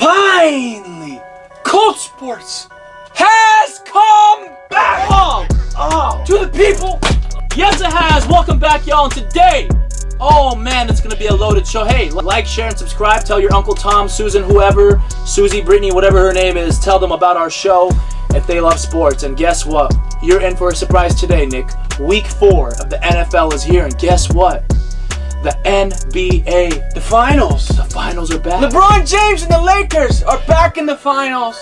Finally, Koltsports has come back to the people. Yes, it has. Welcome back, y'all. And today, oh man, it's gonna be a loaded show. Hey, like, share, and subscribe. Tell your Uncle Tom, Susan, whoever, Susie, Brittany, whatever her name is. Tell them about our show if they love sports. And guess what? You're in for a surprise today, Nick. Week 4 of the NFL is here, and guess what? The NBA, The finals. the finals are back. LeBron James and the Lakers are back in the finals.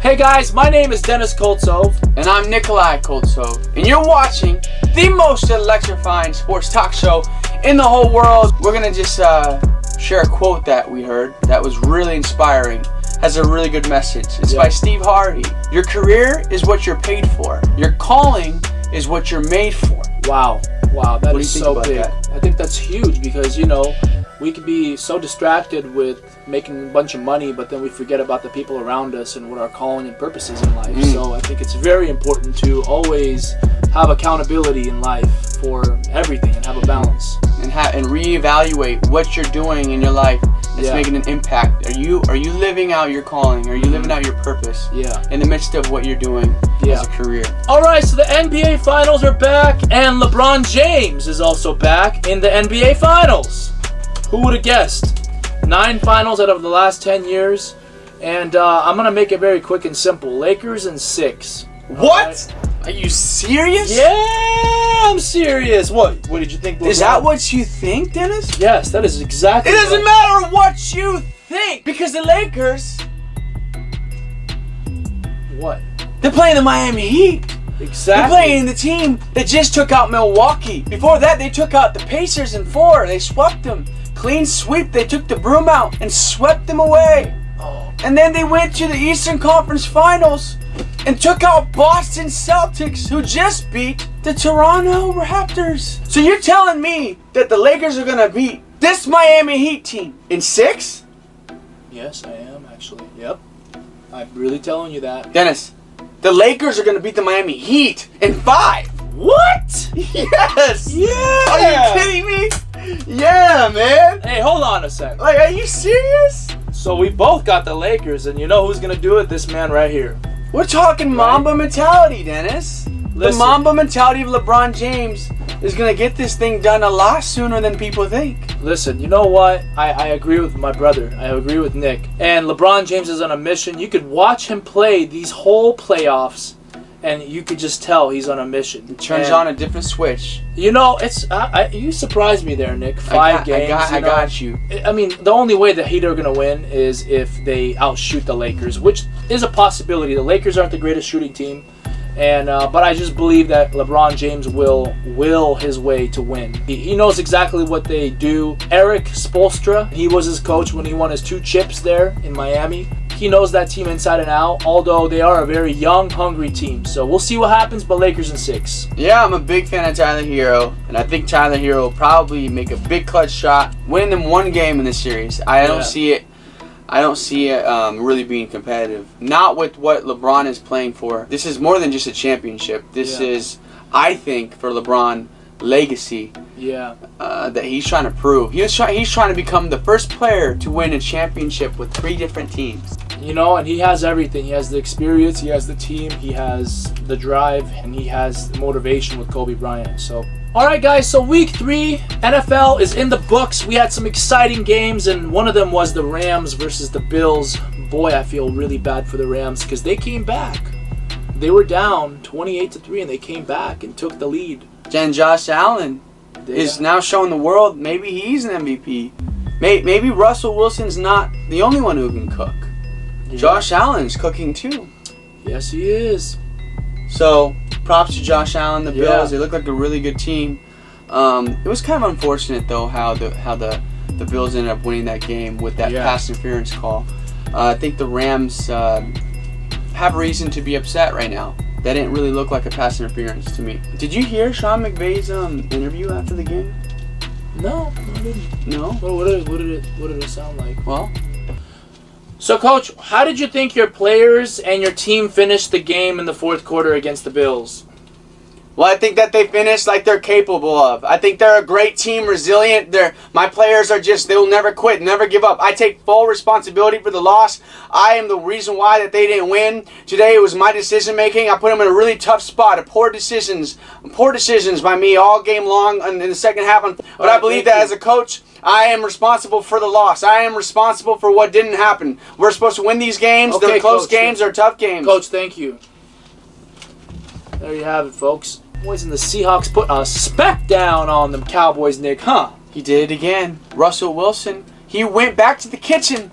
Hey guys, my name is Denis Koltsports. And I'm Nikolay Koltsports. And you're watching the most electrifying sports talk show in the whole world. We're going to just share a quote that we heard that was really inspiring. Has a really good message. It's by Steve Harvey. Your career is what you're paid for. Your calling is what you're made for. Wow, that is so big. That? I think that's huge because, you know, we could be so distracted with making a bunch of money, but then we forget about the people around us and what our calling and purpose is in life. So I think it's very important to always have accountability in life for everything and have a balance. And reevaluate what you're doing in your life that's making an impact. Are you living out your calling? Are you living out your purpose? In the midst of what you're doing as a career. Alright, so the NBA Finals are back, and LeBron James is also back in the NBA Finals. Who would have guessed? 9 finals out of the last 10 years. And I'm going to make it very quick and simple. Lakers in 6. What? Right? Are you serious? Yeah, I'm serious. What did you think? Is that what you think, Dennis? Yes, that is exactly. It doesn't matter what you think, because the Lakers, what? they're playing the Miami Heat. Exactly. They're playing the team that just took out Milwaukee. Before that, they took out the Pacers in 4. They swept them. Clean sweep. They took the broom out and swept them away. Oh. And then they went to the Eastern Conference Finals and took out Boston Celtics, who just beat the Toronto Raptors. So you're telling me that the Lakers are going to beat this Miami Heat team in 6? Yes, I am actually. Yep. I'm really telling you that. Dennis, the Lakers are going to beat the Miami Heat in 5. What? Yes. Yeah. Are you kidding me? Yeah, man. Hey, hold on a sec. Like, are you serious? So we both got the Lakers, and you know who's going to do it? This man right here. We're talking Mamba mentality, Dennis. The Mamba mentality of LeBron James is going to get this thing done a lot sooner than people think. Listen, you know what? I agree with my brother. I agree with Nick. And LeBron James is on a mission. You could watch him play these whole playoffs, and you could just tell he's on a mission. It turns on a different switch. You know, it's you surprised me there, Nick. 5 games. I got you. I mean, the only way the Heat are going to win is if they outshoot the Lakers, which is a possibility. The Lakers aren't the greatest shooting team, and but I just believe that LeBron James will his way to win. He knows exactly what they do. Eric Spoelstra, he was his coach when he won his 2 chips there in Miami. He knows that team inside and out, although they are a very young, hungry team. So we'll see what happens, but Lakers in 6. Yeah, I'm a big fan of Tyler Hero, and I think Tyler Hero will probably make a big clutch shot, win them 1 game in the series. I don't see it really being competitive. Not with what LeBron is playing for. This is more than just a championship. This is, I think, for LeBron, legacy. That he's trying to prove. He's trying to become the first player to win a championship with 3 different teams. You know, and he has everything. He has the experience, he has the team, he has the drive, and he has the motivation with Kobe Bryant. So, alright guys, so week 3, NFL is in the books. We had some exciting games, and one of them was the Rams versus the Bills. Boy, I feel really bad for the Rams because they came back. They were down 28-3, and they came back and took the lead. And Josh Allen is now showing the world maybe he's an MVP. Maybe Russell Wilson's not the only one who can cook. Josh Allen's cooking too. Yes, he is. So, props to Josh Allen, the Bills. They look like a really good team. It was kind of unfortunate though how the Bills ended up winning that game with that pass interference call. I think the Rams have reason to be upset right now. That didn't really look like a pass interference to me. Did you hear Sean McVay's interview after the game? No, I didn't. No? What did it sound like? Well, so, Coach, how did you think your players and your team finished the game in the 4th quarter against the Bills? Well, I think that they finished like they're capable of. I think they're a great team, resilient. My players are they'll never quit, never give up. I take full responsibility for the loss. I am the reason why that they didn't win. Today it was my decision making. I put them in a really tough spot. Poor decisions by me all game long in the second half. But I believe that as a coach, I am responsible for the loss. I am responsible for what didn't happen. We're supposed to win these games. They're close games or tough games. Coach, thank you. There you have it, folks. Boys and the Seahawks put a spec down on them Cowboys, Nick, huh? He did it again. Russell Wilson, he went back to the kitchen.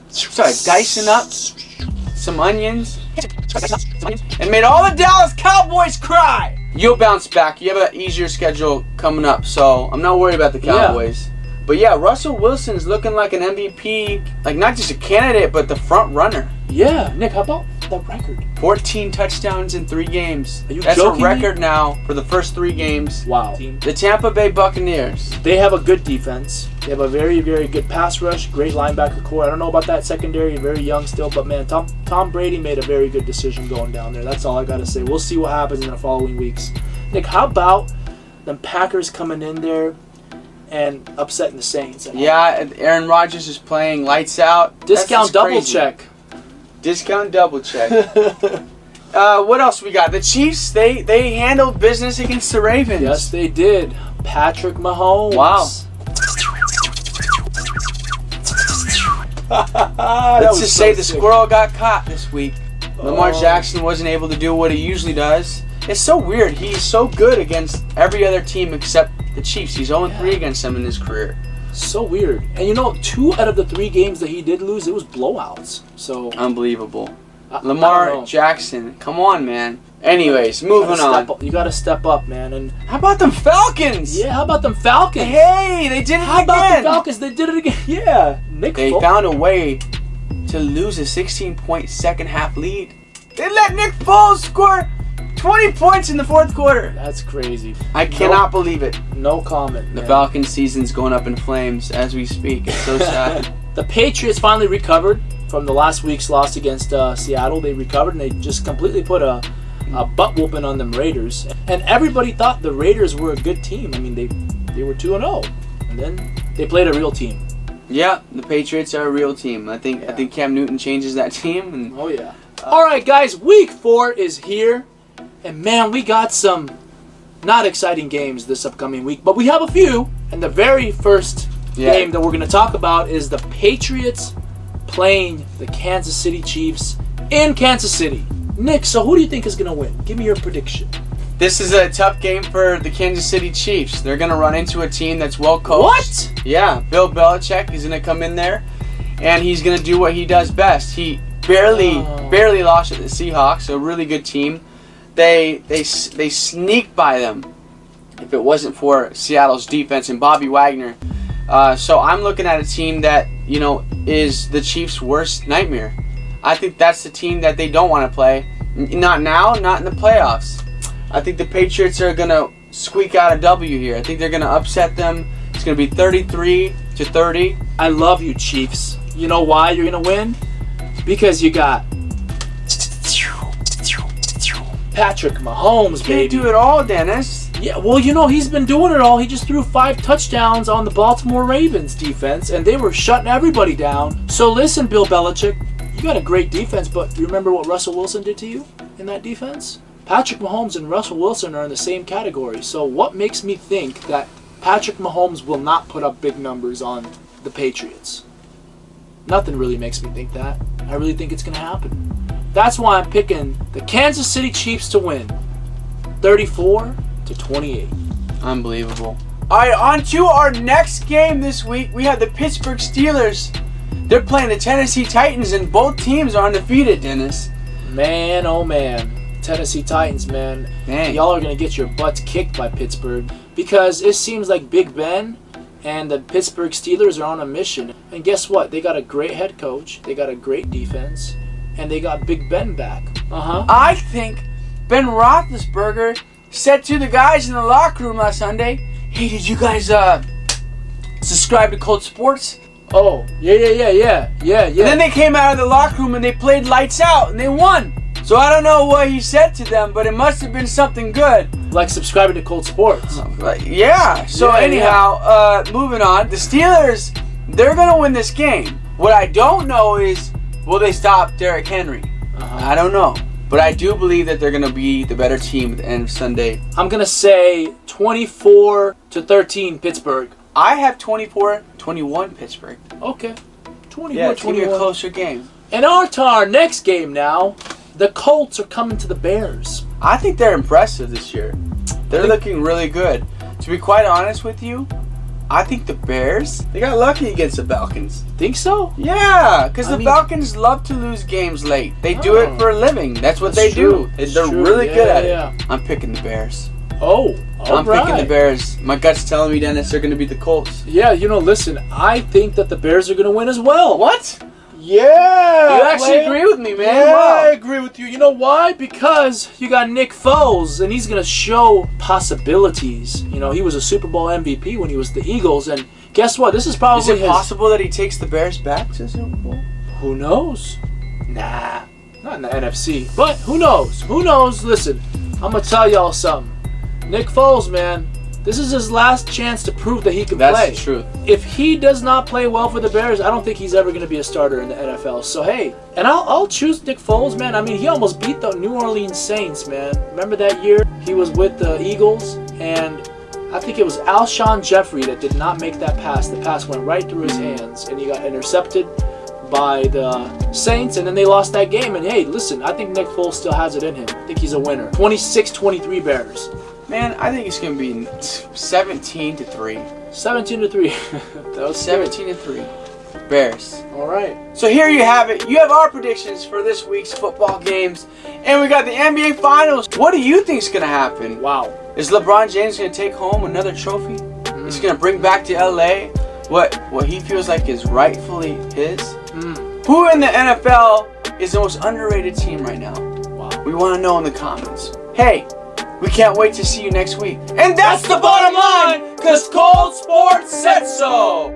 Started dicing up some onions and made all the Dallas Cowboys cry. You'll bounce back. You have an easier schedule coming up, so I'm not worried about the Cowboys. Yeah. But yeah, Russell Wilson's looking like an MVP, like not just a candidate, but the front runner. Yeah, Nick, how about the record? 14 touchdowns in 3 games. Are you That's joking a record me? Now for the first 3 games. Wow. The Tampa Bay Buccaneers. They have a good defense. They have a very, very good pass rush, great linebacker core. I don't know about that secondary, very young still, but man, Tom Brady made a very good decision going down there. That's all I got to say. We'll see what happens in the following weeks. Nick, how about them Packers coming in there and upsetting the Saints? Yeah, Aaron Rodgers is playing lights out. Discount double check. Discount double check. What else we got? The Chiefs, they handled business against the Ravens. Yes, they did. Patrick Mahomes. Wow. Let's just say the squirrel got caught this week. Lamar Jackson wasn't able to do what he usually does. It's so weird. He's so good against every other team except the Chiefs. He's 0-3 against them in his career. So weird. And you know, 2 out of the 3 games that he did lose, it was blowouts. So unbelievable. Lamar Jackson, come on, man. Anyways, moving on. You got to step up, man. And how about them Falcons? Yeah, how about them Falcons? Hey, they did it again. How about the Falcons? They did it again. Yeah. They found a way to lose a 16-point second half lead. They let Nick Foles score 20 points in the 4th quarter. That's crazy. I cannot believe it. No comment. The Falcons season's going up in flames as we speak. It's so sad. The Patriots finally recovered from the last week's loss against Seattle. They recovered and they just completely put a butt whooping on them Raiders. And everybody thought the Raiders were a good team. I mean, they were 2-0, and then they played a real team. Yeah, the Patriots are a real team. I think Cam Newton changes that team. And, oh yeah. All right, guys. Week 4 is here, and man, we got some not exciting games this upcoming week, but we have a few. And the very first game that we're going to talk about is the Patriots playing the Kansas City Chiefs in Kansas City. Nick, so who do you think is going to win? Give me your prediction. This is a tough game for the Kansas City Chiefs. They're going to run into a team that's well coached. What? Yeah, Bill Belichick is going to come in there, and he's going to do what he does best. He barely lost to the Seahawks, a really good team. They sneaked by them if it wasn't for Seattle's defense and Bobby Wagner. So I'm looking at a team that, is the Chiefs' worst nightmare. I think that's the team that they don't want to play. Not now, not in the playoffs. I think the Patriots are going to squeak out a W here. I think they're going to upset them. It's going to be 33-30. I love you, Chiefs. You know why you're going to win? Because you got Patrick Mahomes, baby. Can't do it all, Dennis. Yeah, well, he's been doing it all. He just threw 5 touchdowns on the Baltimore Ravens defense, and they were shutting everybody down. So listen, Bill Belichick, you got a great defense, but you remember what Russell Wilson did to you in that defense? Patrick Mahomes and Russell Wilson are in the same category. So what makes me think that Patrick Mahomes will not put up big numbers on the Patriots? Nothing really makes me think that. I really think it's going to happen. That's why I'm picking the Kansas City Chiefs to win 34-28. Unbelievable. All right, on to our next game this week. We have the Pittsburgh Steelers. They're playing the Tennessee Titans, and both teams are undefeated, Dennis. Man, oh man. Tennessee Titans, man. Y'all are going to get your butts kicked by Pittsburgh because it seems like Big Ben and the Pittsburgh Steelers are on a mission. And guess what? They got a great head coach. They got a great defense. And they got Big Ben back. I think Ben Roethlisberger said to the guys in the locker room last Sunday, hey, did you guys subscribe to Koltsports? Oh, yeah. And then they came out of the locker room and they played lights out and they won. So I don't know what he said to them, but it must have been something good. Like subscribing to Koltsports. Yeah. So anyhow, moving on. The Steelers, they're going to win this game. What I don't know is, will they stop Derrick Henry? I don't know. But I do believe that they're going to be the better team at the end of Sunday. I'm going to say 24-13 Pittsburgh. I have 24-21 Pittsburgh. Okay. 24-21. Yeah, it's going to be a closer game. And on to our next game now. The Colts are coming to the Bears. I think they're impressive this year. They're looking really good. To be quite honest with you, I think the Bears, they got lucky against the Falcons. Think so? Yeah, because the Falcons love to lose games late. They do it for a living. That's what they do. They're really good at it. I'm picking the Bears. Oh, I'm picking the Bears. My gut's telling me, Dennis, they're going to beat the Colts. Yeah, listen, I think that the Bears are going to win as well. What? Yeah. You actually agree with me, man. Yeah, wow. I agree with you. You know why? Because you got Nick Foles, and he's going to show possibilities. He was a Super Bowl MVP when he was the Eagles, and guess what? This is probably possible that he takes the Bears back to the Super Bowl? Who knows? Nah, not in the NFC. But who knows? Who knows? Listen, I'm going to tell y'all something. Nick Foles, man, this is his last chance to prove that he can play. That's the truth. If he does not play well for the Bears, I don't think he's ever going to be a starter in the NFL. So, hey, and I'll choose Nick Foles, man. I mean, he almost beat the New Orleans Saints, man. Remember that year? He was with the Eagles, and I think it was Alshon Jeffrey that did not make that pass. The pass went right through his hands, and he got intercepted by the Saints, and then they lost that game. And, hey, listen, I think Nick Foles still has it in him. I think he's a winner. 26-23 Bears. Man, I think it's going to be 17-3. 17-3. That was 17-3. Bears. All right. So here you have it. You have our predictions for this week's football games. And we got the NBA Finals. What do you think is going to happen? Wow. Is LeBron James going to take home another trophy? He's going to bring back to LA what he feels like is rightfully his? Who in the NFL is the most underrated team right now? Wow. We want to know in the comments. Hey, we can't wait to see you next week. And that's the bottom line, because Koltsports said so.